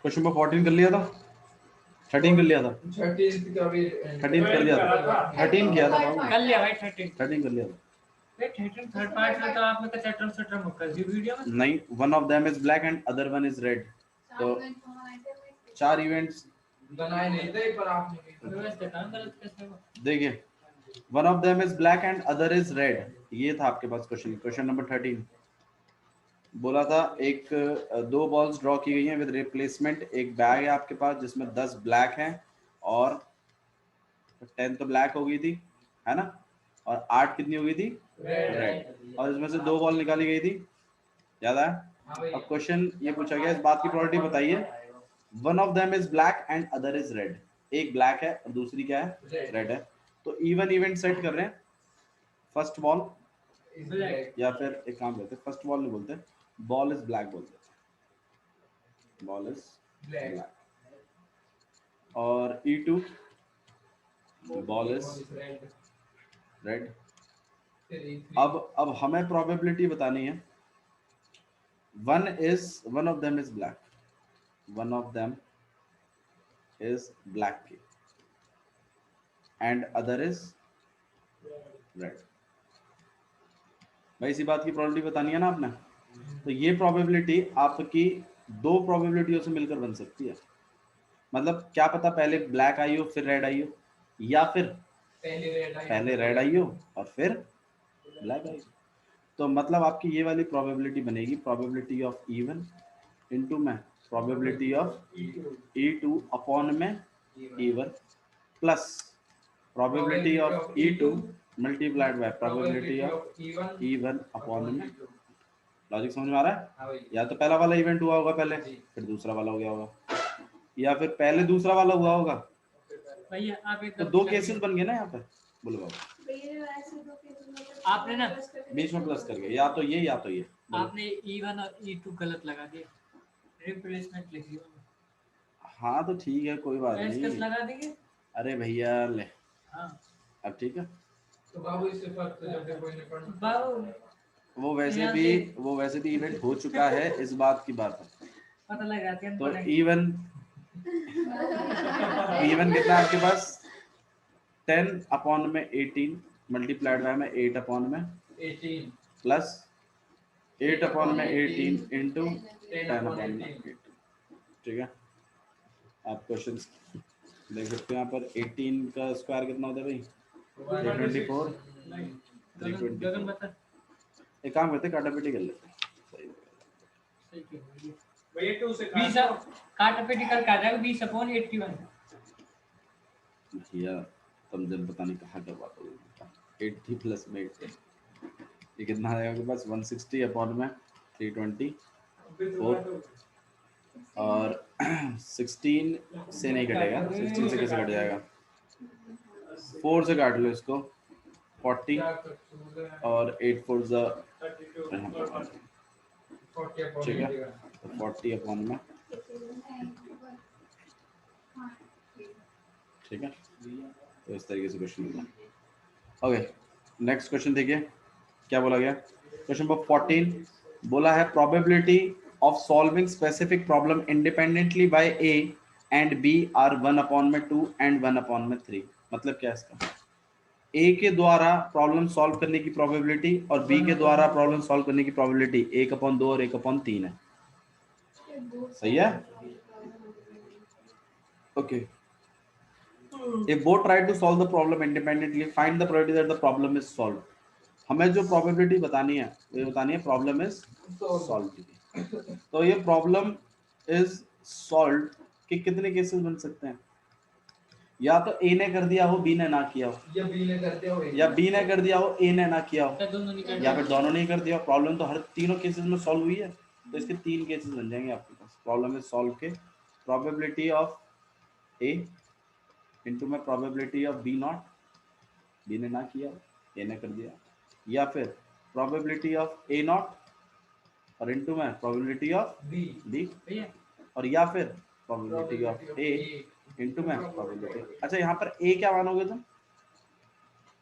Question number 14 कर लिया था, 13 कर लिया था, 13 कर लिया था, 13 किया था, कर लिया भाई 13 कर लिया था। थर्ड पार्ट में तो आपने तो चैटर कर दी वीडियो में। नहीं, one of them is black and other one is red. तो 4 इवेंट्स बनाए नहीं थे पर आपने गलत कैसे हुआ? देखिए, one of them is black and other is red, ये था आपके पास क्वेश्चन। क्वेश्चन नंबर 13 बोला था एक दो बॉल्स ड्रॉ की गई हैं विद रिप्लेसमेंट। एक बैग है आपके पास जिसमें 10 ब्लैक हैं और 10 तो ब्लैक हो गई थी, है ना, और 8 कितनी हो गई थी, रेड, और इसमें से 2 बॉल निकाली गई थी, याद है। अब क्वेश्चन ये पूछा गया, इस बात की प्रोबेबिलिटी बताइए, one of them is black and other is red, एक ब्लैक है और दूसरी क्या है, रेड है। तो इवन इवेंट सेट कर रहे हैं, फर्स्ट बॉल या फिर एक काम करते हैं, फर्स्ट बॉल नहीं बोलते, बॉल इज ब्लैक बोलते हैं, बॉल इज ब्लैक, और E2 बॉल इज रेड। अब हमें प्रोबेबिलिटी बतानी है, one of them is black, one of them is black की एंड अदर इज रेड। भाई इसी बात की प्रोबेबिलिटी बतानी है ना आपने। तो ये प्रोबेबिलिटी आपकी दो प्रोबेबिलिटियों से मिलकर बन सकती है। मतलब क्या पता पहले ब्लैक आई हो फिर रेड आई हो, या फिर पहले रेड आई हो और फिर ब्लैक आई हो। तो मतलब आपकी ये वाली प्रोबेबिलिटी बनेगी, प्रोबेबिलिटी ऑफ इवन इनटू में प्रोबेबिलिटी ऑफ E2 अपॉन में even plus probability of E2 multiplied by probability of even upon में। लॉजिक समझ में आ रहा है। या तो पहला वाला इवेंट हुआ होगा पहले, फिर दूसरा वाला हो गया होगा, या फिर पहले दूसरा वाला हुआ होगा। भैया आप एक तो दो केसेस बन गए ना यहाँ पे, बोलो बाबा। आपने ना बीच में प्लस कर गए, या तो ये आपने E1 और E2 गलत लगा दिए, रिप्लेसमेंट लिख दिया। हाँ तो ठीक है, कोई बात नहीं नहीं, लगा देंगे। अरे भैया ले, हाँ अब ठीक है। तो बाबू इससे फर्क तो जब कोई नहीं पढ़ना बाबू वो वैसे भी इवेंट हो चुका है, इस बात की बात है। पता लग जाते हैं तो इवन कितना है आपके पास, 10 अपॉन में 18 मल्टीप्लाइड बाय में 8 अपॉन में 18 प्लस 8 अपॉन में 18 इंटू 10 अपॉन में 18। ठीक है, आप क्वेश्चन देख सकते हैं यहाँ पर। 18 का स्क्वायर कितना होता है भाई, 324। 324 एक काम करते, काटा पीटी कर लेते हैं। भैया 2 से काटा पेटी कर आ जाएगा 20 अपॉन 81। भैया तुम जब पता नहीं कहाँ क्या बात होगी, 80 प्लस में 80 ये कितना आएगा आपके पास, 160 अपॉन में 324, और 16 से नहीं कटेगा, 16 से कैसे कट जाएगा, 4 से काट लो इसको, 40 और 8 4 जा, ठीक है, 40 अपॉन में, ठीक है। तो इस तरीके से क्वेश्चन होगा। ओके, नेक्स्ट क्वेश्चन देखिए क्या बोला गया। क्वेश्चन नंबर 14 बोला है, probability of solving specific problem independently by A and B are 1 upon में 2 एंड 1 अपॉन में 3। मतलब क्या है इसका, ए के द्वारा प्रॉब्लम सॉल्व करने की प्रोबेबिलिटी और बी के द्वारा प्रॉब्लम सॉल्व करने की प्रोबेबिलिटी 1/2 और 1/3 है। सही है, okay. If both try to solve the problem independently, find the probability that the problem is solved. हमें जो probability बतानी है ये बतानी है प्रॉब्लम इज सॉल्व। तो ये प्रॉब्लम इज सॉल्व के कितने केसेस बन सकते हैं, या तो ए ने कर दिया हो बी ने ना किया हो, या बी ने कर दिया हो, या बी ने कर दिया हो ए ने ना किया हो, या फिर दोनों ने कर दिया। प्रॉब्लम तो हर तीनों केसेस में सॉल्व हुई है, तो इसके 3 केसेस बन जाएंगे आपके पास। प्रॉब्लम इज सॉल्व के प्रोबेबिलिटी ऑफ ए इंटू में probability of B not, B ने ना किया ए ने कर दिया, या फिर प्रोबेबिलिटी ऑफ ए नॉट और इनटू में प्रोबेबिलिटी ऑफ बी, और या फिर प्रोबेबिलिटी ऑफ ए इनटू में प्रोबेबिलिटी। अच्छा यहाँ पर ए क्या मानोगे तुम,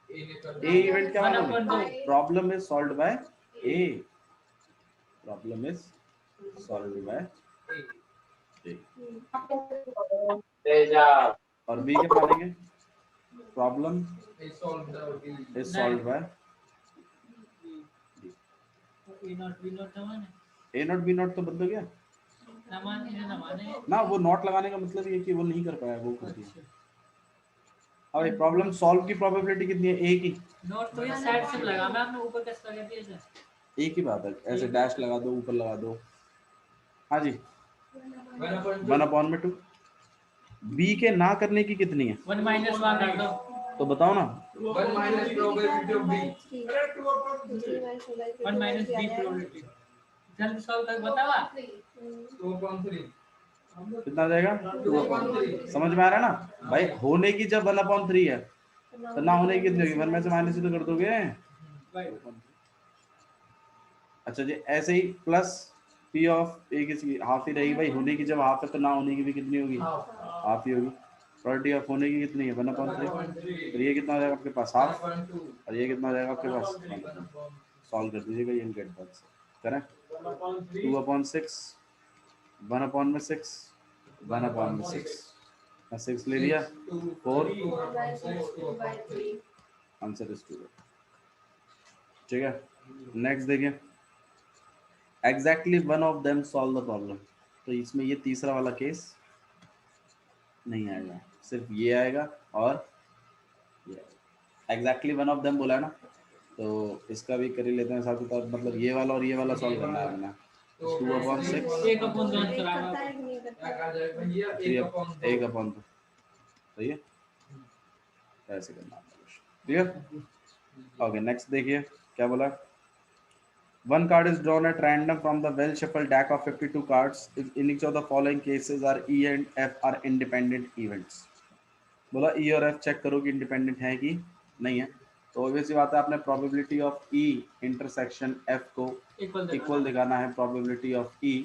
ए इवेंट क्या मानोगे, problem is solved by A, problem is solved by A. और बी के मानेंगे problem Is solved the is solved by A not B not ना माने ए नॉट बी नॉट तो बंद हो गया ना माने ना, वो नॉट लगाने का मतलब ये कि वो नहीं कर पाया, वो कर दिया। अच्छा अब ये प्रॉब्लम सॉल्व की प्रोबेबिलिटी कितनी है? ए की। नॉट तो ये साइड से लगा मैं आपने ऊपर कैसे लगा दिया सर एक ही बात है, ऐसे डैश लगा दो, ऊपर लगा दो। हाँ जी, 1/2। बी के ना करने की कितनी है? 1 माइनस 1 कर दो तो बताओ ना। 1 minus probability of B. 1 minus B probability जल्दी सॉल्व कर बतावा 2/3. कितना आ जाएगा? 2/3. समझ में आ रहा है ना भाई? होने की जब 1/3 है तो ना होने की कितनी होगी? 1 में से माइनस ही तो कर दोगे। अच्छा जी, ऐसे ही प्लस पी ऑफ ए की हाफ ही रहेगी भाई। होने की जब हाफ है तो ना होने की भी कितनी होगी? हाफ ही होगी। प्रोबेबिलिटी ऑफ होने की कितनी है? 1/3। तो ये कितना हो जाएगा आपके पास? हाफ। 1/2. और ये कितना हो जाएगा आपके पास? सॉल्व कर दीजिएगा, ये गेट दैट करें। 2/6 1/6 1/6 6 ले लिया 4 आंसर इज 2। ठीक है, नेक्स्ट देखिए। Exactly one of them solve the problem. तो इसमें ये तीसरा वाला केस नहीं आएगा, सिर्फ ये आएगा और ये एग्जैक्टली वन ऑफ देम बोला है ना, तो इसका भी कर ही लेते हैं साथ ही साथ। मतलब ये वाला और ये वाला सॉल्व करना है अपना। 2/6 एक अपन दोनों चलावा भैया 1/2. 1/2 सही है, ऐसे करना है। क्लियर? ओके, नेक्स्ट देखिए क्या बोला। One card is drawn at random from the well-shuffled deck of 52 cards. If in each of the following cases are E and F are independent events. बोला E और F चेक करो कि independent है कि नहीं है। तो ऑब्वियस सी बात है, आपने probability of E intersection F को इक्वल दिखाना है प्रोबेबिलिटी ऑफ E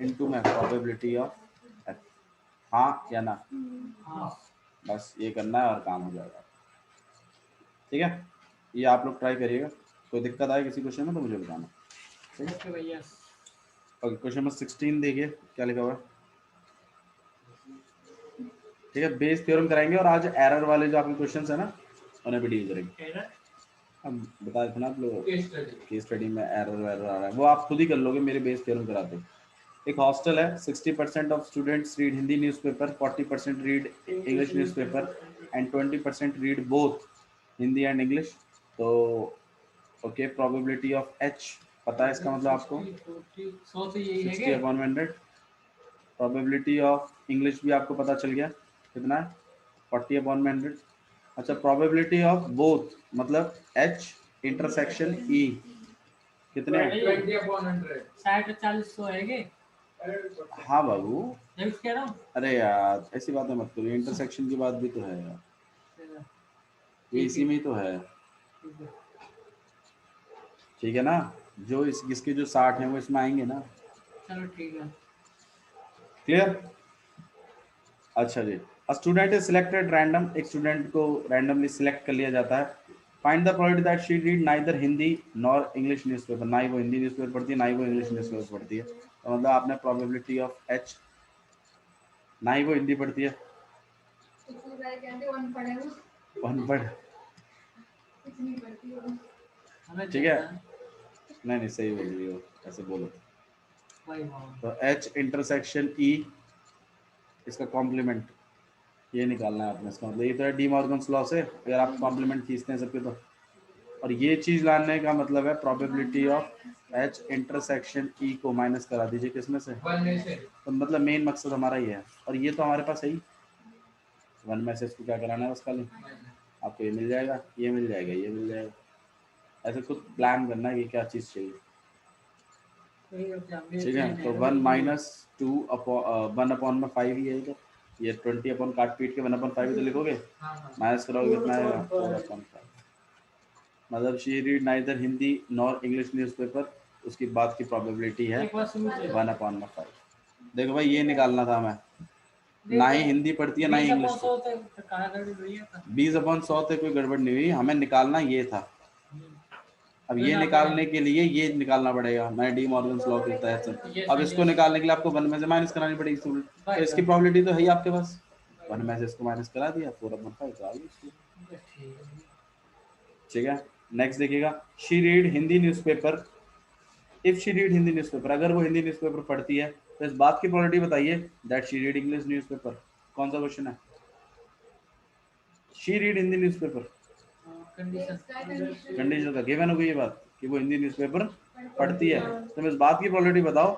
इनटू में प्रोबेबिलिटी ऑफ F। हाँ या ना? बस ये करना है और काम हो जाएगा। ठीक है, ये आप लोग ट्राई करिएगा। कोई दिक्कत आए किसी क्वेश्चन में तो मुझे बताना। ओके भैया। ओके, क्वेश्चन नंबर 16 देखिए क्या लिखा हुआ है। ठीक है, बेस थ्योरम कराएंगे और आज एरर वाले जो आपके क्वेश्चंस है ना उन्हें भी डील करेंगे। एरर हम बता देते ना आप लोग, Case केस स्टडी में एरर आ रहा है वो आप खुद ही कर लोगे, मेरे बेस थ्योरम कराते। एक हॉस्टल है, 60% of students read Hindi newspaper, 40% read English newspaper and 20% read both Hindi and English. तो ओके, प्रोबेबिलिटी ऑफ एच पता है इसका मतलब आपको? 100 तो यही है 60/100। प्रोबेबिलिटी ऑफ इंग्लिश भी आपको पता चल गया कितना है? 40/100। अच्छा, प्रोबेबिलिटी ऑफ बोथ मतलब एच इंटरसेक्शन ई कितने हैं? 20/100. 60 40 100 है के हाँ बाबू, मैं कुछ कह रहा हूँ। अरे यार ऐसी बातें मत करो, इंटरसेक्शन की बात भी तो है यार, ये इसी में ही तो है। ठीक है ना, जो इसके जो 60 हैं वो इसमें आएंगे ना। चलो ठीक है। क्लियर? अच्छा जी, स्टूडेंट इज सिलेक्टेड रैंडम, एक स्टूडेंट को रैंडमली सिलेक्ट कर लिया जाता है। Find the probability that she read neither Hindi nor English newspaper. ना ही वो हिंदी न्यूज़पेपर पढ़ती है ना ही वो इंग्लिश न्यूज़पेपर पढ़ती है। तो मतलब आपने प्रोबेबिलिटी ऑफ एच, ना ही वो हिंदी पढ़ती है, अनपढ़। ठीक है, नहीं नहीं सही बोल रही हो, ऐसे बोलो। तो एच इंटरसेक्शन ई इसका कॉम्प्लीमेंट ये निकालना है आपने। इसका मतलब ये तो है डी मॉर्गन्स लॉ से, अगर आप कॉम्प्लीमेंट खींचते हैं सबके तो। और ये चीज लाने का मतलब है probability of H intersection E को माइनस करा दीजिए किसमें से? 1 में से। तो मतलब मेन मकसद हमारा ये है, और ये तो हमारे पास है ही। 1 में से इसको क्या कराना है? बस खाली आपको ये मिल जाएगा, ये मिल जाएगा, ये मिल जाएगा। ऐसे खुद प्लान करना है कि क्या चीज चाहिए। ठीक है, तो 1 - 2 1/5 ही है। तो ये 20 अपॉन काट पीट के 1/5 तो लिखोगे, माइनस करोगे कितना आएगा? 4/5। मतलब she read neither Hindi nor English newspaper, उसकी बात की प्रोबेबिलिटी है 1/5। देखो भाई ये निकालना था हमें, ना ही हिंदी पढ़ती है ना ही इंग्लिश। 20/100 से कोई गड़बड़ नहीं हुई, हमें निकालना ये था। अब ये निकालने के लिए ये निकालना पड़ेगा, मैं डी मॉर्गन्स लॉ के तहत से। अब इसको निकालने के लिए आपको 1 में से माइनस करानी पड़ेगी, तो इसकी प्रोबेबिलिटी तो है ही आपके पास, 1 में से इसको माइनस करा दिया, 4/5 तो आ गई इसकी। ठीक है, नेक्स्ट देखिएगा, she read Hindi newspaper, if she read Hindi newspaper, अगर वो हिंदी न्यूज़पेपर पढ़ती है तो इस बात की प्रोबेबिलिटी बताइए that she read English newspaper. कौन सा क्वेश्चन है? She read Hindi newspaper, condition का गिवन हो गई ये बात कि वो हिंदी न्यूज़पेपर पढ़ती है, तो इस बात की प्रोबेबिलिटी बताओ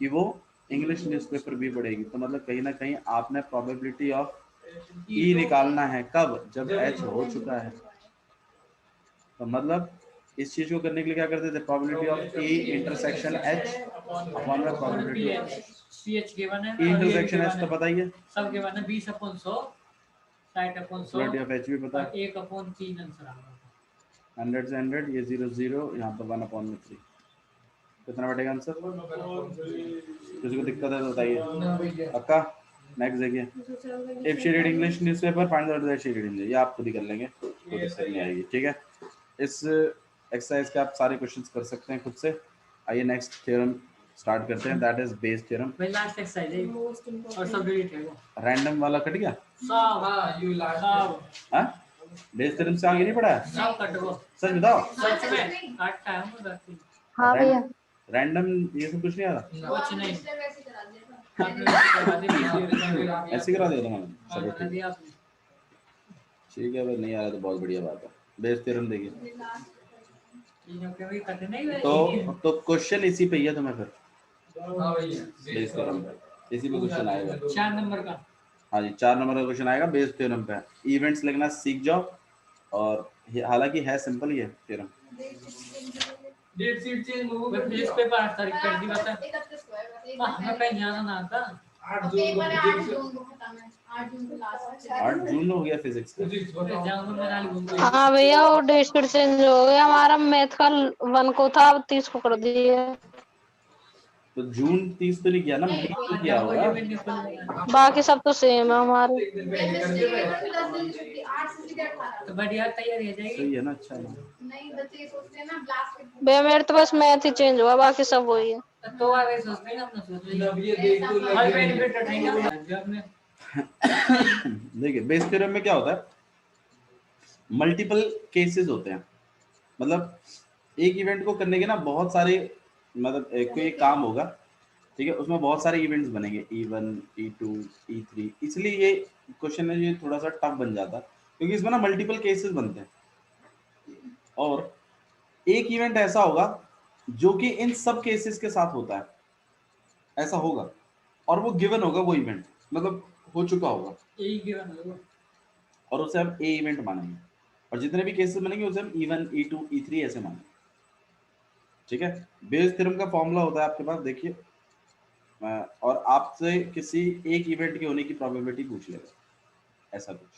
कि वो इंग्लिश न्यूज़पेपर भी पढ़ेगी। तो मतलब कहीं ना कहीं आपने प्रोबेबिलिटी ऑफ ई निकालना है, कब? जब एच हो चुका है। तो मतलब इस चीज को करने के लिए क्या करते थे, probability of A intersection H upon में प्रोबेबिलिटी ऑफ पीएच गिवन है, ई इंटरसेक्शन एच तो पता ही है, सब गिवन है, 20/100, 60/100, प्रोबेबिलिटी ऑफ एच भी पता है, 1/3 आंसर आ गया। 100 से 100, ये 0 0, यहाँ पर 1/3, कितना बैठेगा आंसर? किसी को दिक्कत है तो बताइए। पक्का? नेक्स्ट देखिए, if she read English newspaper find out that she read Hindi, ये आप खुद ही कर लेंगे, कोई दिक्कत नहीं आएगी। ठीक है, इस एक्सरसाइज के आप सारे क्वेश्चंस कर सकते हैं खुद से। आइए नेक्स्ट थ्योरम स्टार्ट करते हैं, दैट इज बेस थ्योरम। भाई लास्ट एक्सरसाइज है और सब डिलीट है वो, रैंडम वाला कट गया, सब हाँ यू लास्ट सब हां बेस थ्योरम से आगे नहीं पढ़ा है, सब कट वो, सच बताओ। सच में काटता है वो करती। हाँ भैया, रैंडम ये सब कुछ नहीं आ रहा, कुछ नहीं ऐसे करा दिया था मैंने, चलो कर ठीक दिया आपने। ठीक है, अगर नहीं आ रहा तो बहुत बढ़िया बात है। बेस थ्योरम देखिए, तीनों के भी कट नहीं हुए। तो क्वेश्चन इसी पे ही है तुम्हें, फिर हाँ भैया बेस थ्योरम पे इसी पे क्वेश्चन आएगा। 4 नंबर का, हाँ जी, 4 नंबर का क्वेश्चन आएगा बेस थ्योरम पे। इवेंट्स लिखना सीख जाओ, और हालांकि है सिंपल ही है थ्योरम। डेट शीट चेंज हो मैं प्लीज पेपर 8 तारीख कर दी बता। हमें कहीं जाना ना था, 8 जून को 8 जून हो गया फिजिक्स का। फिजिक्स बताओ जाऊंगा मैं नाली घूम के। हाँ भैया, वो डेट शीट चेंज हो गया, हमारा मैथ का 1 को था, अब 30 को कर दिया। तो जून 30 तो नहीं किया ना, मई को किया होगा। बाकी सब तो सेम है हमारे। एक दिन पहले कर दे तो बढ़िया तैयारी हो जाएगी। सही है ना, अच्छा है। भैया मेरे तो बस मैथ ही चेंज हुआ, बाकी सब वही है। तो आगे सोचते हैं अपना सोच रही अब ये देख तो हर लग बेनिफिट उठाएंगे जब में। देखिए बेस थ्योरम में क्या होता है, मल्टीपल केसेस होते हैं, मतलब एक इवेंट को करने के ना बहुत सारे, मतलब कोई एक काम होगा, ठीक है, उसमें बहुत सारे इवेंट्स बनेंगे, E1 E2 E3, इसलिए ये क्वेश्चन है, ये थोड़ा सा टफ बन जाता है क्योंकि इसमें ना मल्टीपल केसेस बनते हैं, और एक इवेंट ऐसा होगा जो कि इन सब केसेस के साथ होता है, ऐसा होगा, और वो गिवन होगा, वो इवेंट मतलब हो चुका होगा, यही गिवन है वो। और उसे हम ए इवेंट मानेंगे, और जितने भी केसेस बनेंगे उसे हम E1 E2 E3 ऐसे मानेंगे। ठीक है, बेस थ्योरम का फॉर्मूला होता है आपके पास, देखिए, और आपसे किसी एक इवेंट के होने की प्रोबेबिलिटी पूछ लेगा, ऐसा कुछ।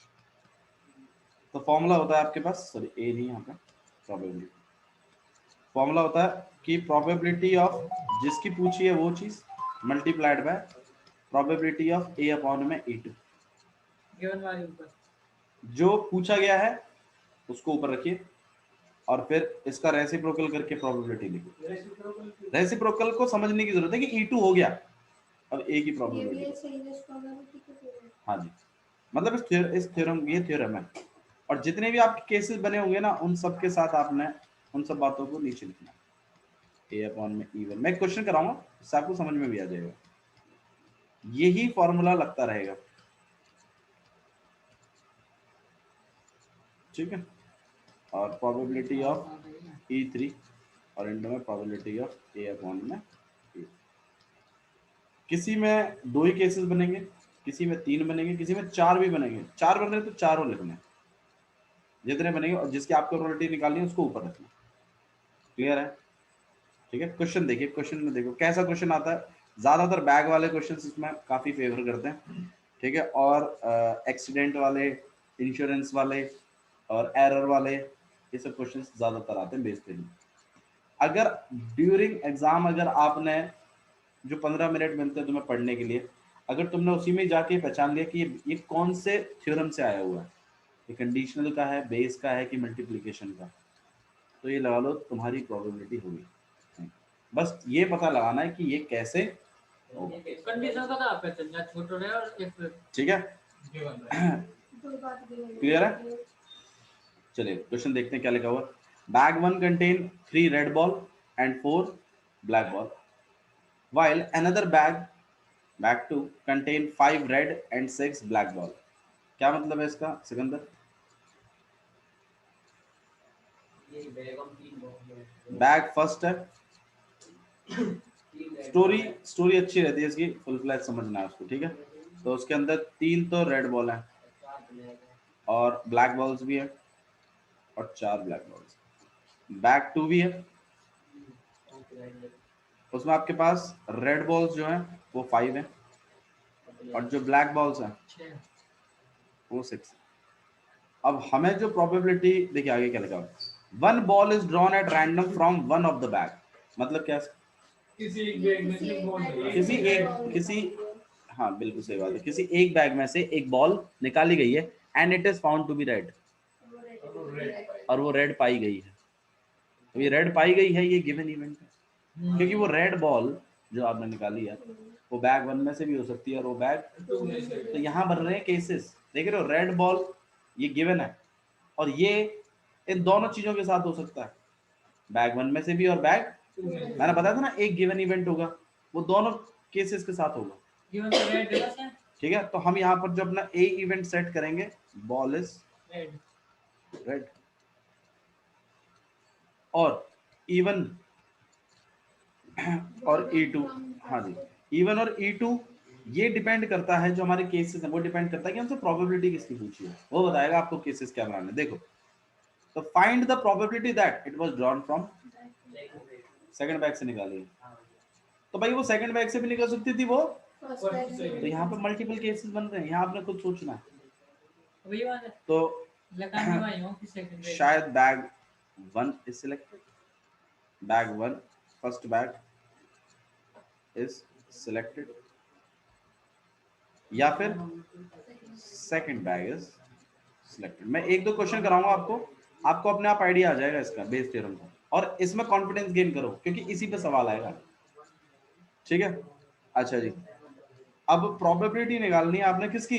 तो फॉर्मूला होता है आपके पास, सॉरी ए नहीं यहाँ पे, प्रोबेबिलिटी फॉर्मूला होता है कि प्रोबेबिलिटी ऑफ जिसकी पूछी है वो चीज multiplied by probability of A upon में E2, गिवन वाले ऊपर जो पूछा गया है उसको ऊपर रखिए, और फिर इसका रेसिप्रोकल करके प्रोबेबिलिटी लिखिए। रेसिप्रोकल को समझने की जरूरत है कि E2 हो गया, अब ए की प्रोबेबिलिटी। हाँ जी, मतलब इस थ्योरम, ये थ्योरम है, और जितने भी आपके केसेस बने होंगे ना, उन सब के साथ आपने उन सब बातों को नीचे लिखना है। ए अपॉन में E1, मैं क्वेश्चन कराऊंगा, इससे आपको समझ में भी आ जाएगा, यही फॉर्मूला लगता रहेगा। ठीक है, और प्रोबेबिलिटी ऑफ E3 और एंड में प्रोबेबिलिटी ऑफ ए अपॉन में E। किसी में 2 ही केसेस बनेंगे, किसी में 3 बनेंगे, किसी में 4 भी बनेंगे, 4 बन रहे तो चारों लिखने, जितने बनेंगे, और जिसकी आपको प्रोबेबिलिटी निकालनी है उसको ऊपर रखना। क्लियर है? ठीक है, क्वेश्चन देखिए, क्वेश्चन में देखो कैसा क्वेश्चन आता है, ज्यादातर बैग वाले क्वेश्चंस इसमें काफी फेवर करते हैं। ठीक है, और एक्सीडेंट वाले, इंश्योरेंस वाले और एरर वाले, ये सब क्वेश्चंस ज्यादातर आते हैं बेस पे। अगर ड्यूरिंग एग्जाम, अगर आपने जो 15 मिनट मिलते हैं तुम्हें पढ़ने के लिए, अगर तुमने उसी में जाके पहचान लिया कि ये कौन से थ्योरम से आया हुआ है, ये कंडीशनल का है, बेस का है कि मल्टीप्लिकेशन का, तो ये लगा लो तुम्हारी प्रोबेबिलिटी होगी। बस ये पता लगाना है कि ये कैसे होगा। कंडीशन का था आपका चलना छोटा रहे और एक ठीक है, दो बात क्लियर है? चलिए क्वेश्चन देखते हैं क्या लिखा हुआ। Bag 1 contain 3 red ball and 4 black ball, while another bag 2 contain 5 red and 6 black ball। क्या मतलब है इसका सिकंदर? बैग फर्स्ट है, स्टोरी अच्छी रहती है इसकी, फुल फ्लैश समझना है उसको, ठीक है। तो उसके अंदर 3 तो रेड बॉल है और ब्लैक बॉल्स भी है और 4 ब्लैक बॉल्स। बैग 2 भी है, उसमें आपके पास रेड बॉल्स जो है वो 5 है और जो ब्लैक बॉल्स है 6 वो 6। अब हमें जो प्रोबेबिलिटी देखिए आगे क्या लिखा है, 1 ball is drawn at random from one of the bag. मतलब क्या? किसी एक बैग में से बॉल किसी हाँ बिल्कुल सही बात है, किसी एक बैग में से एक बॉल निकाली गई है and it is found to be red, और वो रेड पाई गई है। तो ये रेड पाई गई है, ये गिवन इवेंट है, क्योंकि वो रेड बॉल जो आपने निकाली है वो बैग 1 में से भी हो सकती है और वो बैग, तो यहाँ बन रहे हैं केसेस, देख रहे हो? रेड बॉल ये गिवन है और ये इन दोनों चीजों के साथ हो सकता है, बैग 1 में से भी और बैग, मैंने बताया था ना एक गिवन इवेंट होगा वो दोनों केसेस के साथ होगा। गिवन तो रेड है, ठीक है, तो हम यहाँ पर जो अपना ए इवेंट सेट करेंगे, बॉल इज रेड रेड, और इवन और E2, हाँ जी, इवन और E2 ये डिपेंड करता है, जो हमारे केसेस हैं वो डिपेंड करता है कि हमसे प्रोबेबिलिटी किसकी पूछी है, वो बताएगा आपको केसेस क्या बनाने। देखो, तो find the probability that it was drawn from second bag से निकाली, तो भाई वो सेकंड बैग से भी निकल सकती थी वो, तो यहाँ पे मल्टीपल केसेस बन रहे हैं, यहाँ आपने खुद सोचना है। वही बात है, तो लगाने वाली हूं कि सेकंड शायद bag 1 is selected, bag 1 first bag is selected, या फिर सेकंड बैग इज सिलेक्टेड। मैं एक दो क्वेश्चन कराऊंगा आपको अपने आप आइडिया आ जाएगा इसका बेस थ्योरम का, और इसमें कॉन्फिडेंस गेन करो क्योंकि इसी पे सवाल आएगा। ठीक है, अच्छा जी, अब प्रोबेबिलिटी निकालनी है आपने किसकी?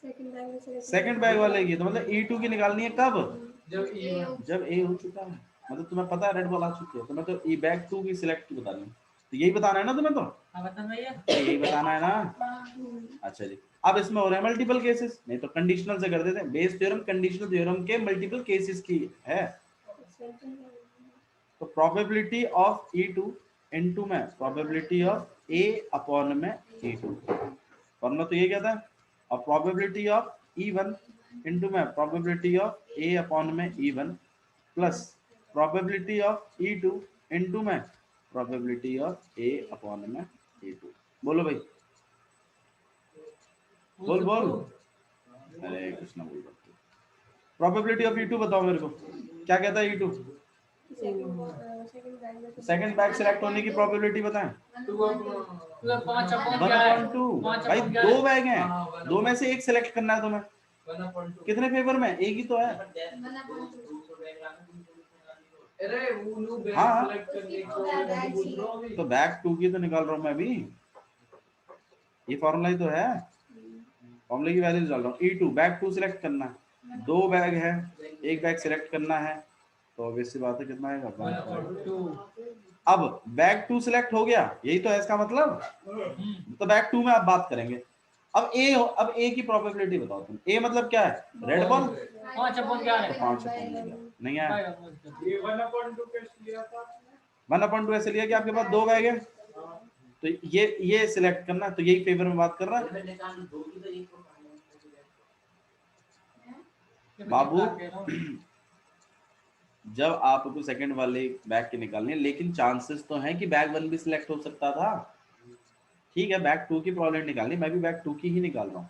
सेकंड बैग वाले की, तो मतलब E2 की निकालनी है कब? जब ए हो चुका है, मतलब तुम्हें पता है रेड बॉल आ चुकी है, तुम्हें तो ई बैग 2 की सिलेक्ट की बतानी है, तो यही बताना है ना तुम्हें, तो बता भैया यही बताना है ना। अच्छा जी, अब इसमें हो रहे हैं मल्टीपल केसेस, नहीं तो कंडीशनल से कर देते हैं। बेस थ्योरम कंडीशनल थ्योरम के मल्टीपल केसेस की है, तो प्रोबेबिलिटी ऑफ E2 इनटू में प्रोबेबिलिटी ऑफ A अपॉन में E2, फॉर्मूला तो ये क्या था, और प्रोबेबिलिटी ऑफ E1 इनटू में प्रोबेबिलिटी ऑफ A अपॉन में E1 plus probability of E2 into में प्रोबेबिलिटी ऑफ A अपॉन में E2। बोलो भाई, बोल अरे कुछ ना बोल, प्रोबेबिलिटी ऑफ E2 बताओ मेरे को, क्या कहता है E2? सेकंड बैग सिलेक्ट होने की प्रोबेबिलिटी बताएं। 1/2 भाई, 2 बैग हैं, 2 में से एक सिलेक्ट करना है तुम्हें, कितने फेवर में? एक ही तो है। हाँ, तो बैग 2 की तो निकाल रहा हूँ मैं अभी, ये फॉर्मूला ही तो है, फॉर्मूले की वैल्यू डाल रहा हूँ। E2 बैग 2 सिलेक्ट करना है, 2 बैग है, एक बैग सिलेक्ट करना है, तो ऑब्वियस सी बात है कितना आएगा 1/2। अब बैग 2 सिलेक्ट हो गया, यही तो है इसका मतलब, तो बैग 2 में आप बात करेंगे। अब ए की प्रोबेबिलिटी बताओ तुम, ए मतलब क्या है? रेड बॉल 5/2 क्या है? 5/2 नहीं है, 1/2 1/2 ऐसे लिया कि आपके पास 2 बैग है, तो ये सिलेक्ट करना, तो यही फेवर में बात कर रहा है बाबू। जब आपको सेकंड वाले बैग के निकालने, लेकिन चांसेस तो हैं कि बैग 1 भी सिलेक्ट हो सकता था। ठीक है, बैग 2 की प्रोबेबिलिटी निकालनी, मैं भी बैग 2 की ही निकाल रहा हूँ,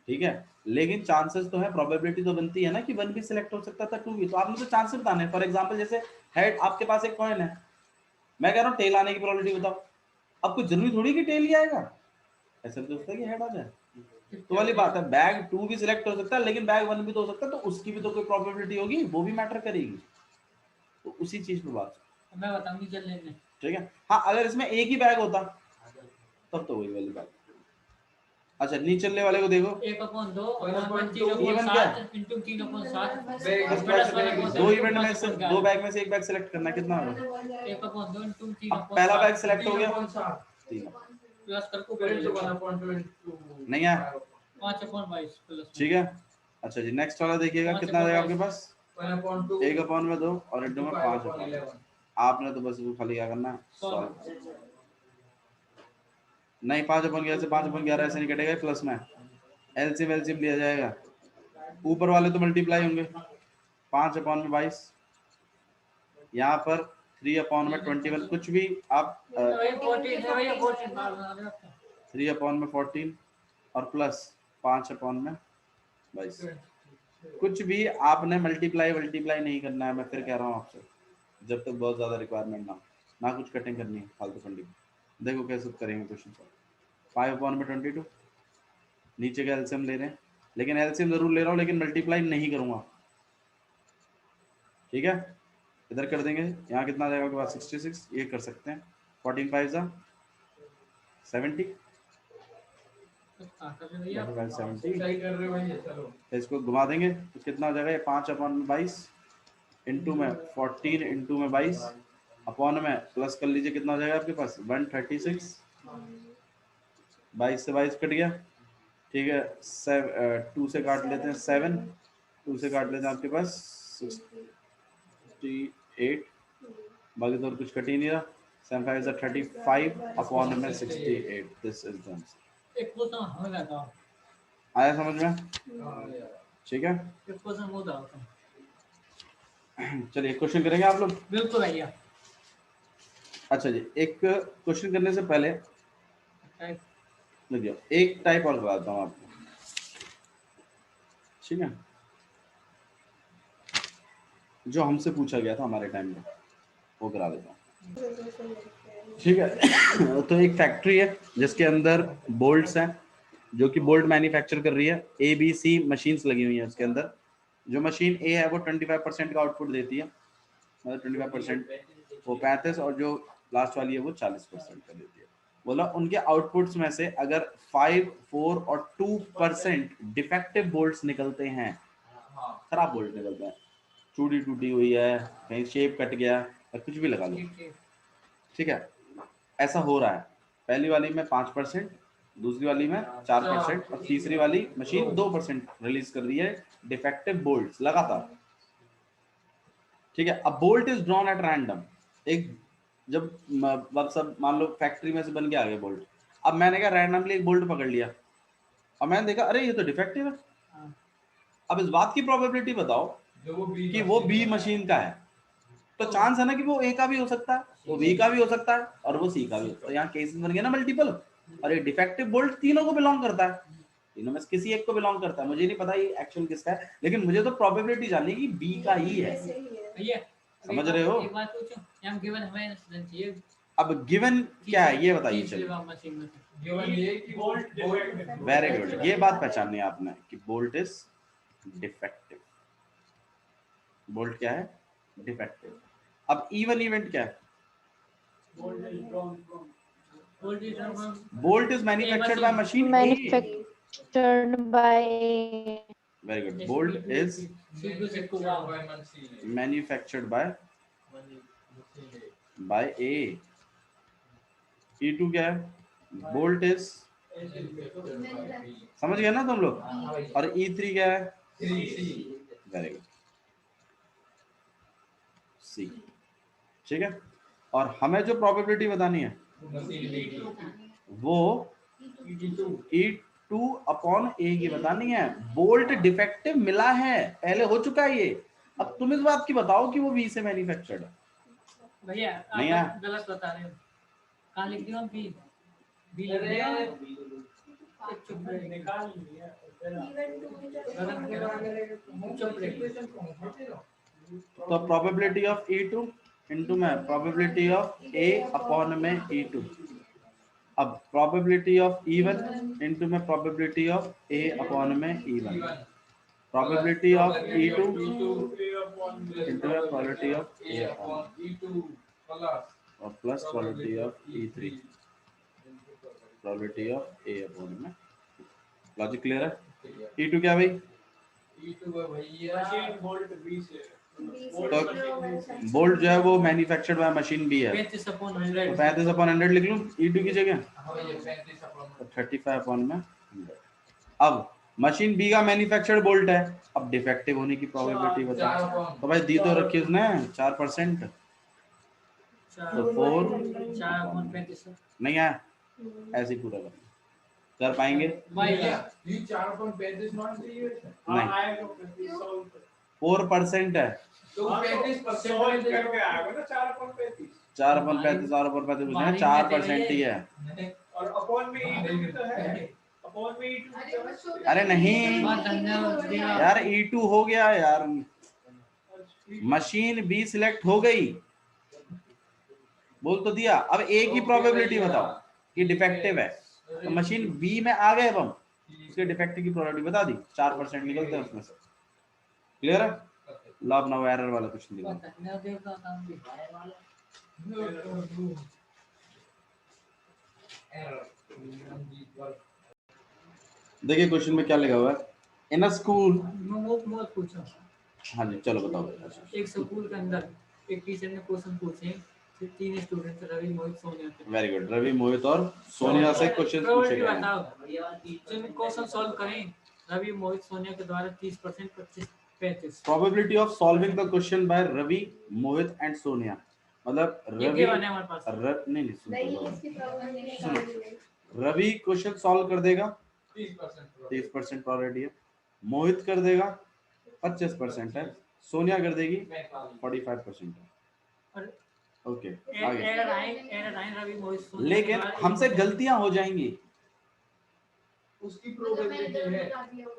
ठीक है, लेकिन चांसेस तो है, प्रोबेबिलिटी तो बनती है ना कि 1 भी सिलेक्ट हो सकता था, 2 भी, तो आपने तो चांसेस बताने। फॉर एग्जांपल जैसे हेड, आपके पास एक कॉइन है, मैं कह रहा हूँ टेल आने की प्रोबेबिलिटी बताओ, अब कुछ जरूरी थोड़ी कि टेल ही आएगा, ऐसा तो होता है कि हेड आ जाए, तो वाली बात है, बैग 2 भी सिलेक्ट हो सकता है लेकिन बैग 1 भी तो हो सकता है, तो उसकी भी तो कोई प्रोबेबिलिटी होगी, वो भी मैटर करेगी। तो उसी चीज पे बात, मैं बताऊंगी चलने में। ठीक है। हाँ अगर इसमें एक ही बैग होता तब तो वही वाली बात। अच्छा नीचे चलने वाले को देखो, 1/2 Even क्या? 3/7 इंटू 3/7 बस प्लस वाला बैग, कौन सा? दो इवेंट में से 5/11 दो बैग में से एक बैग सिलेक्ट करना है, कितना होगा? 1/2 इंटू अब पहला बैग 3/7 सिलेक्ट हो गया, 3/7 तीन प्लस कर को into 1/22 नहीं है, 5/22 प्लस ठीक है। अच्छा जी नेक्स्ट वाला देखिएगा, कितना आ जाएगा आपके पास? 1/2 1/2 और इंटू में 5/11। आपने तो बस वो खाली क्या करना है, सॉल्व। नहीं 5/11 से 5/11 ऐसे नहीं कटेगा, प्लस में एलसीएम एलसीएम लिया जाएगा, ऊपर वाले तो मल्टीप्लाई होंगे। 5/22 यहाँ पर 3/21, कुछ भी आप 3/14 और प्लस 5/22, कुछ भी आपने मल्टीप्लाई नहीं करना है। मैं फिर कह रहा हूँ आपसे, जब तक बहुत ज्यादा रिक्वायरमेंट ना कुछ कटिंग करनी है फालतू फंडिंग। देखो कैसे करेंगे क्वेश्चन सॉल्व। 5/22 नीचे का एलसीएम ले रहे हैं, लेकिन एलसीएम जरूर ले रहा हूँ लेकिन मल्टीप्लाई नहीं करूंगा, ठीक है। इधर कर देंगे, यहाँ कितना आ जाएगा आपके पास 66, ये कर सकते हैं। 14 5 70, 70, सही कर रहे हो भाई, चलो तो इसको घुमा देंगे तो कितना हो जाएगा, ये 5/22 इंटू में 14 इंटू में 22 अपॉन में प्लस कर लीजिए, कितना हो जाएगा आपके पास 136, 22 से 22 कट गया, ठीक है। 2 से काट लेते हैं 7, 2 से काट लेते हैं आपके पास 68, बाकी तो और कुछ कट ही नहीं रहा। 7 5 35 अपॉन में 68, दिस इज द आंसर। एक क्वेश्चन हमें बताओ, आया समझ में? ठीक है एक क्वेश्चन वो बताओ तुम। चलिए क्वेश्चन करेंगे आप लोग। बिल्कुल भैया। अच्छा जी एक क्वेश्चन करने से पहले देखिए एक टाइप और बताता हूँ आपको, ठीक है, जो हमसे पूछा गया था हमारे टाइम में, वो करा देता हूँ, ठीक है। तो एक फैक्ट्री है जिसके अंदर बोल्ट्स हैं, जो कि बोल्ट मैन्युफैक्चर कर रही है। ABC मशीन्स लगी हुई हैं उसके अंदर। जो मशीन A है वो 25% का आउटपुट देती है, मतलब 25%, वो 35, और जो लास्ट वाली है वो 40% का देती है। बोला उनके आउटपुट्स में से अगर 5, 4 और 2% डिफेक्टिव बोल्ट्स निकलते हैं, खराब बोल्ट निकलते हैं, चूड़ी टूटी हुई है, कहीं शेप कट गया, या कुछ भी लगा लो, ठीक है, ऐसा हो रहा है। पहली वाली में 5%, दूसरी वाली में 4% और तीसरी वाली मशीन 2% रिलीज कर रही है डिफेक्टिव बोल्ट्स लगातार, ठीक है। अब bolt is drawn at random, एक जब सब मान लो फैक्ट्री में से बन के आ गए बोल्ट, अब मैंने क्या रैंडमली एक बोल्ट पकड़ लिया और मैंने देखा अरे ये तो डिफेक्टिव है। अब इस बात की प्रोबेबिलिटी बताओ कि वो बी मशीन का है, तो चांस है ना कि वो ए का भी हो सकता है, वो बी का भी हो सकता है और वो सी का भी हो सकता है। यहाँ केसेस बन गए ना मल्टीपल, और ये डिफेक्टिव बोल्ट तीनों को बिलोंग करता है, तीनों में से किसी एक को बिलोंग करता है। मुझे नहीं पता ये एक्चुअल किसका है, लेकिन मुझे तो प्रोबेबिलिटी जाननी है कि बी का ही है। भैया समझ रहे हो? एक बात पूछो, हम गिवन हमें चाहिए। अब गिवन क्या है ये बताइए। चलिए मशीन में गिवन ये कि बोल्ट वेरी गुड, ये बात पहचाननी है आपने कि बोल्ट इज डिफेक्टिव। बोल्ट क्या है? डिफेक्टिव। अब इवन इवेंट क्या है? Bolt is manufactured by machine A. Manufactured by very good, bolt is manufactured by A. E2 क्या है? बोल्ट इज, समझ गए ना तुम लोग? और E3 क्या है? वेरी गुड, सी, ठीक है। और हमें जो प्रोबेबिलिटी बतानी है वो E2 अपॉन ए की बतानी है। बोल्ट डिफेक्टिव मिला है, पहले हो चुका है ये। अब तुम इस बात की बताओ कि वो बी से मैन्युफैक्चर्ड है। भैया नहीं आप गलत बता रहे हो, कहाँ लिख दिया बी? बी लिख दिया, चुप रहे, निकाल लिया चुप रहे। तो प्रोबेबिलिटी ऑफ E2 इनटू में प्रोबेबिलिटी ऑफ A अपॉन में E2, अब प्रोबेबिलिटी ऑफ E1 इनटू में प्रोबेबिलिटी ऑफ A अपॉन में E1, probability of E2 into में probability of A upon E2 plus और plus probability of E3, probability of A upon में। Logic clear है? E2 क्या भाई? E2 है भैया बोल्ट B से तो बोल्ट जो है वो मैन्युफैक्चर्ड बाय मशीन बी है, 35 अपॉन तो 100 35 अपॉन 100 लिख लूं E2 की जगह, हाँ भैया 35 अपॉन तो 35 अपॉन में 100। अब मशीन बी का मैन्युफैक्चर्ड बोल्ट है, अब डिफेक्टिव होने की प्रोबेबिलिटी बताओ। तो भाई दी तो रखी उसने 4%, तो 4 4 अपॉन 35 नहीं आया, ऐसे ही पूरा कर पाएंगे? भैया ये 4/35 नॉट चाहिए नहीं, आएगा 35 4% है, तो 35% करके आएगा ना 4/35 4 अपन 35 और अपन 35 पूछ रहे हैं, 4% ही है। और अपॉन में E2 भी तो है अपॉन में E2 अरे नहीं यार, E2 हो गया यार, मशीन बी सिलेक्ट हो गई, बोल तो दिया। अब ए की प्रोबेबिलिटी बताओ कि डिफेक्टिव है, तो मशीन बी में आ गए, अब हम उसके डिफेक्टिव की प्रोबेबिलिटी बता दी, 4% निकलते हैं उसमें से। क्लियर है? लो अब नो एरर वाला क्वेश्चन दिखाओ। देखिए क्वेश्चन में क्या लिखा हुआ है, इन अ स्कूल। मैं पूछा, हाँ जी चलो बताओ। एक स्कूल के अंदर एक टीचर ने क्वेश्चन पूछे, फिर 3 स्टूडेंट रवि, मोहित, सोनिया थे। वेरी गुड, रवि, मोहित और सोनिया से क्वेश्चन पूछे गए हैं। बताओ जिन क्वेश्चन सॉल्व करें रवि, मोहित, सोनिया के द्वारा 30%, 25, 35। Probability of solving the question by Ravi, Mohit and Sonia, मतलब रवि हमारे पास नहीं सुनो, रवि क्वेश्चन सॉल्व कर देगा 30% प्रोबेबिलिटी है, मोहित कर देगा 25% है, सोनिया कर देगी 45% है। ओके आगे, एरर आए रवि, मोहित, सोनिया के लेकिन द्वारा हमसे गलतियां हो जाएंगी। उसकी प्रोबेबिलिटी है।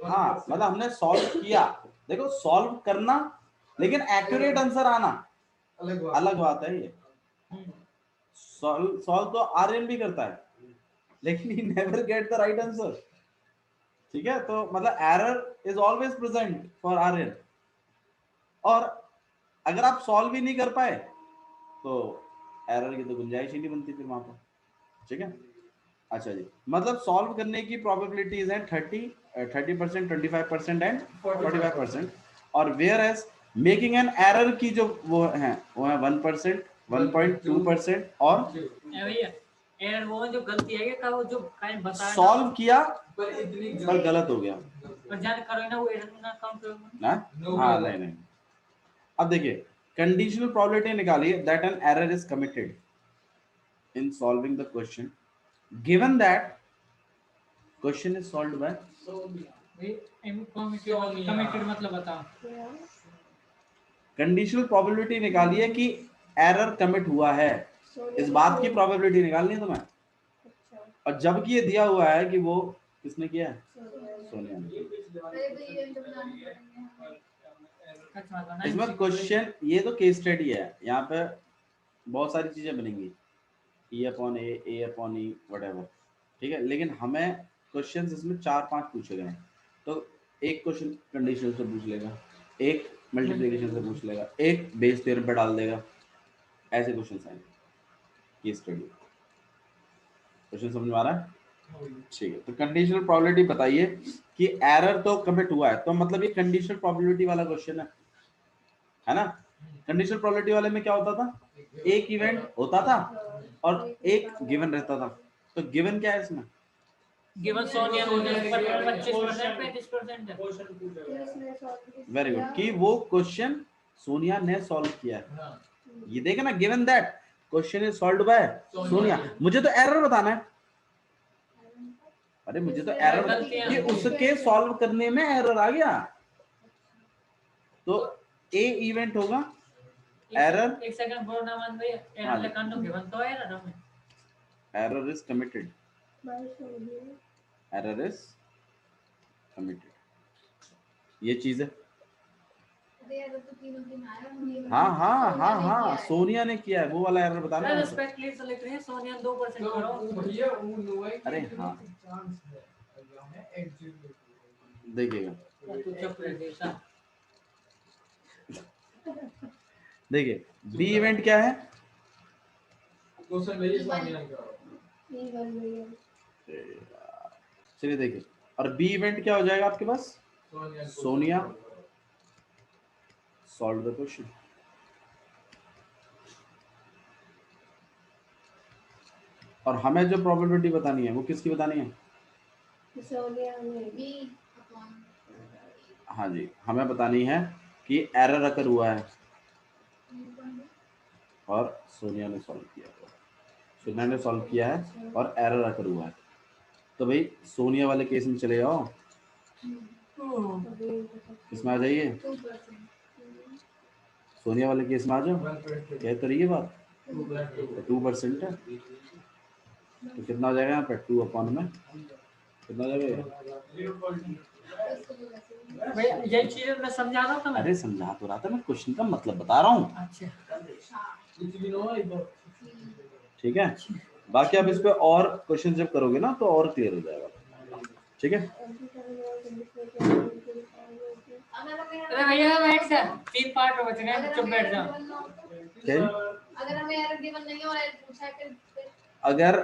हाँ मतलब हमने सॉल्व किया, देखो सॉल्व करना लेकिन एक्यूरेट आंसर आना अलग बात है। ये सॉल्व तो आर्यन भी करता है, लेकिन he never get the right answer. ठीक है, तो मतलब error is always present for Aryan, और अगर आप सॉल्व भी नहीं कर पाए तो एरर की तो गुंजाइश ही नहीं बनती फिर वहां पर। ठीक है, अच्छा जी, मतलब सॉल्व करने की प्रोबेबिलिटीज हैं 30%, 25% एंड 45%, और whereas making an error की जो वो है 1%, 1.2% और भैया एरर वो है जो गलती है का वो जो काइन बताया सॉल्व किया पर पर गलत हो गया पर जान करो ना वो एरर ना काउंट करो ना। हाँ नहीं, अब देखिए कंडीशनल प्रोबेबिलिटी निकालिए that an error is committed in solving the question given that question is solved by. Committed मतलब बताओ। कंडीशनल प्रोबेबिलिटी निकालिए कि एरर कमिट हुआ है, इस बात की प्रोबेबिलिटी निकालनी है तुम्हें। और जबकि ये दिया हुआ है कि वो किसने किया है, सोनिया ने। इसमें क्वेश्चन, ये तो केस स्टडी है, यहाँ पे बहुत सारी चीजें बनेंगी, E अपॉन ए अपॉन ई व्हाटएवर। ठीक है, लेकिन हमें क्वेश्चंस इसमें 4-5 पूछे गए हैं, तो एक क्वेश्चन कंडीशनल से पूछ लेगा, एक मल्टीप्लिकेशन से पूछ लेगा, एक बेस थ्योरम पे डाल देगा, ऐसे क्वेश्चन आएंगे केस स्टडी। क्वेश्चन समझ में आ रहा है? ठीक है, तो कंडीशनल प्रोबेबिलिटी बताइए कि एरर तो कमिट हुआ है, तो मतलब ये कंडीशनल प्रोबेबिलिटी वाला क्वेश्चन है ना। कंडीशनल प्रोबेबिलिटी वाले में क्या होता था, एक इवेंट होता था और एक गिवन रहता था, तो गिवन क्या है इसमें, गिवन सोनिया ने 25%, 35% है। वेरी गुड, कि वो क्वेश्चन सोनिया ने सॉल्व किया है। ये देखे ना, given that question is solved by Sonia, मुझे तो एरर बताना है। अरे मुझे तो एरर, ये उसके सॉल्व करने में एरर आ गया, तो ए इवेंट होगा एरर। एक सेकंड बोलो ना मान भैया, एरर लिखा तो गिवन तो एरर हमें, error is committed, error is committed, ये चीज है। हाँ हाँ हाँ हाँ, सोनिया ने किया है, वो वाला एरर बताना है मुझे। रेस्पेक्टली से लिख रहे हैं सोनिया 2% करो। भैया वो नोवाई अरे हाँ, चांस है एग्जाम में 8-0 देखिएगा तू चुप रह देसा। देखिए, बी इवेंट क्या है? क्वेश्चन भैया सोनिया का चलिए देखिए, और बी इवेंट क्या हो जाएगा आपके पास? Sonia solve the question. और हमें जो प्रोबेबिलिटी बतानी है वो किसकी बतानी है? हाँ जी, हमें बतानी है कि एरर अकर हुआ है और सोनिया ने सॉल्व किया है, सोनिया ने सॉल्व किया है और एरर अकर हुआ है। तो भाई सोनिया वाले केस में चले जाओ, इसमें आ जाइए, सोनिया वाले केस में आ जाओ। कह तो रही है बात, 2% है तो कितना हो जाएगा यहाँ पे? 2 अपॉन में कितना हो जाएगा? भैया यही चीजें मैं समझा रहा था मैं। अरे समझा तो रहा था, मैं क्वेश्चन का मतलब बता रहा हूँ, अच्छा ठीक है। बाकी आप इस पे और क्वेश्चन जब करोगे ना तो और क्लियर हो जाएगा, ठीक है। अरे भैया बैठ जा, 3 पार्ट बच गए, चुप बैठ जा। अगर